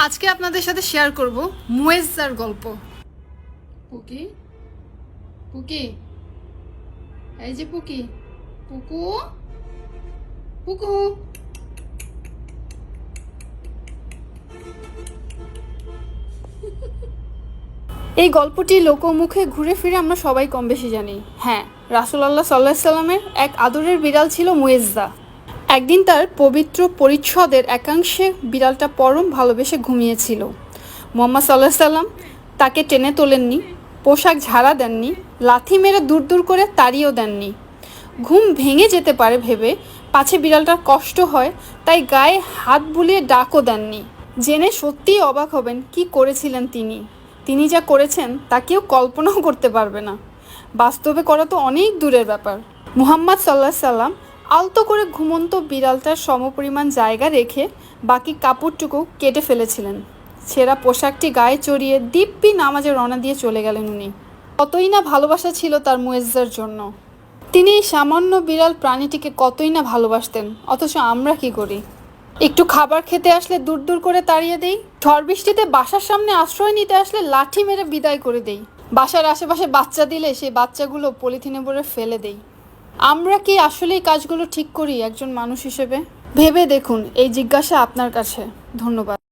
আজকে আপনাদের সাথে শেয়ার করব মুয়েজ্জার গল্প। পুকি পুকি, এই যে পুকি, পুকু পুকু। এই গল্পটি লোকমুখে ঘুরে ফিরে আমরা সবাই কম বেশি জানি। হ্যাঁ, রাসূলুল্লাহ সাল্লাল্লাহু আলাইহি সাল্লামের এক আদরের বিড়াল ছিল মুয়েজ্জা। একদিন তার পবিত্র পরিচ্ছদের একাংশে বিড়ালটা পরম ভালোবেসে ঘুমিয়েছিল। মুহাম্মদ সাল্লাল্লাহু আলাইহি সাল্লাম তাকে টেনে তোলেননি, পোশাক ঝাড়া দেননি, লাথি মেরে দূর দূর করে তাড়িয়েও দেননি। ঘুম ভেঙে যেতে পারে ভেবে পাছে বিড়ালটার কষ্ট হয় তাই গায়ে হাত বুলিয়ে ডাকও দেননি। জেনে সত্যিই অবাক হবেন কি করেছিলেন তিনি যা করেছেন তা কেউ কল্পনাও করতে পারবে না। বাস্তবে করা তো অনেক দূরের ব্যাপার। মুহাম্মদ সাল্লাল্লাহু আলাইহি সাল্লাম আলতো করে ঘুমন্ত বিড়ালটার সমপরিমাণ জায়গা রেখে বাকি কাপড়টুকু কেটে ফেলেছিলেন। ছেঁড়া পোশাকটি গায়ে চড়িয়ে দিব্যি নামাজে রওনা দিয়ে চলে গেলেন উনি। কতই না ভালোবাসা ছিল তার মুয়েজ্জার জন্য। তিনি এই সামান্য বিড়াল প্রাণীটিকে কতই না ভালোবাসতেন, অথচ আমরা কি করি? একটু খাবার খেতে আসলে দূর দূর করে তাড়িয়ে দেই, ঝড় বৃষ্টিতে বাসার সামনে আশ্রয় নিতে আসলে লাঠি মেরে বিদায় করে দেই, বাসার আশেপাশে বাচ্চা দিলে সেই বাচ্চাগুলো পলিথিনে ভরে ফেলে দেই। আমরা কি আসলে এই কাজগুলো ঠিক করি একজন মানুষ হিসেবে? ভেবে দেখুন, এই জিজ্ঞাসা আপনার কাছে। ধন্যবাদ।